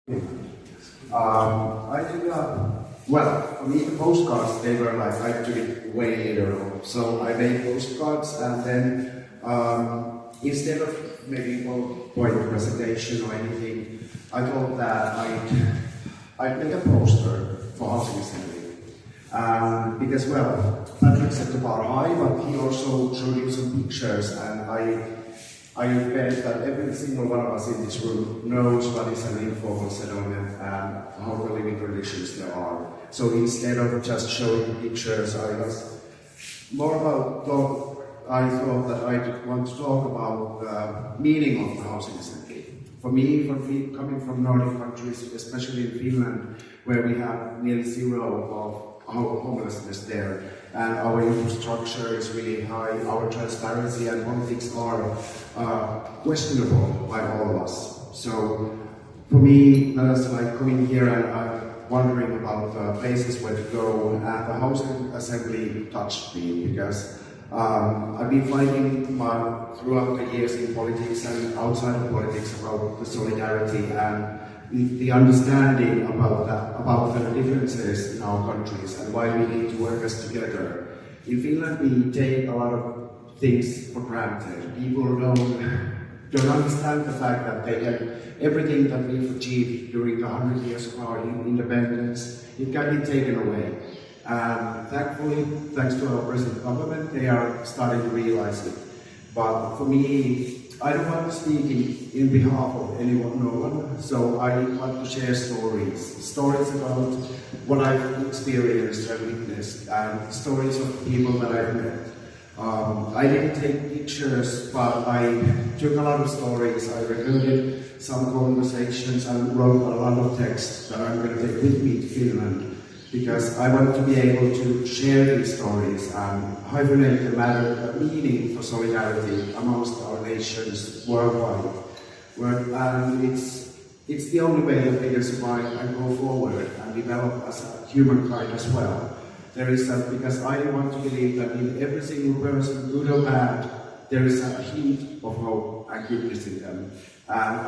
I took well, for me the postcards, they were like, I took it way later on. So I made postcards and then instead of maybe PowerPoint presentation or anything, I thought that I'd make a poster for Housing Assembly. Because, well, Patrick set the bar high, but he also showed you some pictures, and I bet that every single one of us in this room knows what is an informal settlement and how the living conditions there are. So instead of just showing pictures, I was more about I thought that I want to talk about the meaning of the housing assembly. For me, coming from Nordic countries, especially in Finland, where we have nearly zero of homelessness there, and our infrastructure is really high, our transparency and politics are questionable by all of us. So for me, that's like coming here and wondering about places where to go, and the housing assembly touched me because I've been fighting throughout the years in politics and outside of politics about the solidarity and the understanding about the differences in our countries and why we need to work as together. In Finland, we take a lot of things for granted. People don't understand the fact that everything that we've achieved during the 100 years of our independence, it can be taken away. And thankfully, thanks to our present government, they are starting to realize it. But for me, I don't want to speak in behalf of anyone, no one, so I want to share stories about what I've experienced and witnessed, and stories of people that I've met. I didn't take pictures, but I took a lot of stories. I recorded some conversations and wrote a lot of text that I'm going to take with me to Finland, because I want to be able to share these stories and hyphenate the meaning for solidarity amongst our nations worldwide. And it's the only way that we can survive and go forward and develop as a humankind as well. Because I want to believe that in every single person, good or bad, there is a hint of hope and goodness in them. And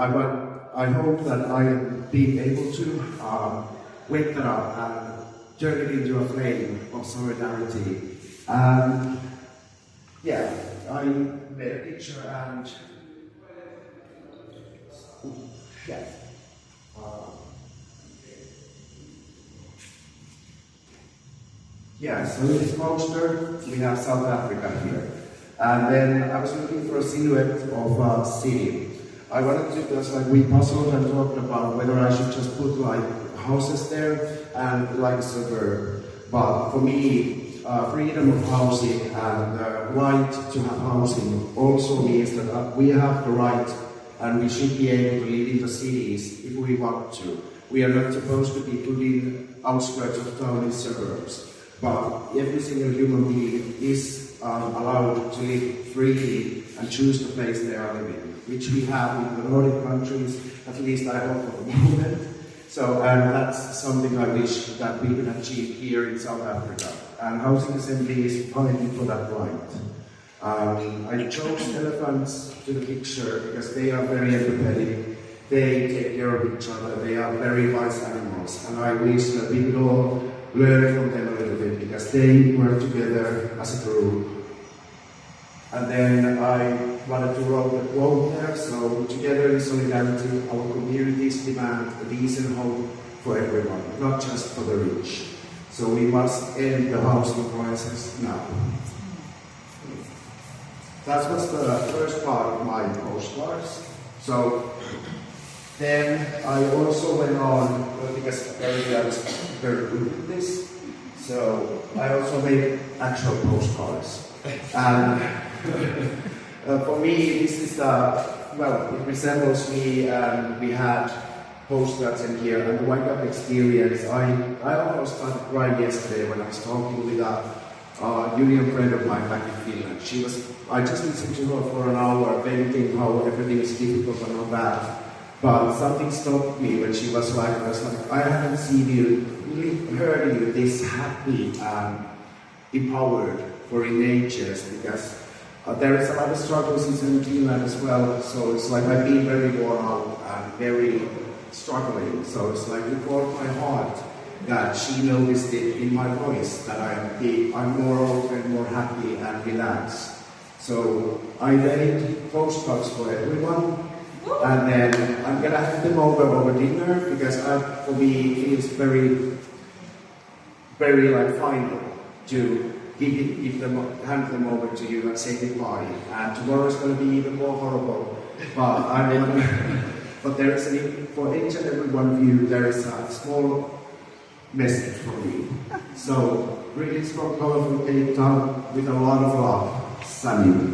I hope that I will be able to wake that up and turn it into a flame of solidarity. And yeah, I made a picture and yeah. So in this poster, we have South Africa here. And then I was looking for a silhouette of a city. I wanted to, because like we puzzled and talked about whether I should just put like houses there and like a suburb. But for me, freedom of housing and the right to have housing also means that we have the right and we should be able to live in the cities if we want to. We are not supposed to be put in outskirts of town in suburbs. But every single human being is allowed to live freely and choose the place they are living, which we have in the Nordic countries, at least I hope for the moment. So, and that's something I wish that we could achieve here in South Africa. And Housing Assembly is fighting for that right. I chose elephants to the picture because they are very empathetic. They take care of each other. They are very wise animals. And I wish that we could all learn from them a little bit because they work together as a group. And then I wanted to write a quote there, so together in solidarity, our communities demand a decent home for everyone, not just for the rich. So we must end the housing crisis now. That was the first part of my postcards. So then I also went on, because apparently I was very good at this, so I also made actual postcards. And for me, this is it resembles me, and we had postcards in here, and the Wake Up experience. I almost started crying yesterday when I was talking with a union friend of mine back in Finland. I just listened to her for an hour, venting how everything is difficult and all that. But something stopped me when she was like, I haven't seen you, heard you this happy and empowered for in ages, because there is a lot of struggles in Finland as well. So it's like I've been very worn out and very struggling. So it's like it broke my heart that she noticed it in my voice, that I'm more open, more happy and relaxed. So I made postcards for everyone, and then I'm gonna have them over dinner, because for me it feels very, very like final to hand them over to you and say goodbye. And tomorrow is gonna be even more horrible. But there is for each and every one of you, there is a small message for me. So, greetings from colorful Cape Town with a lot of love, Sami.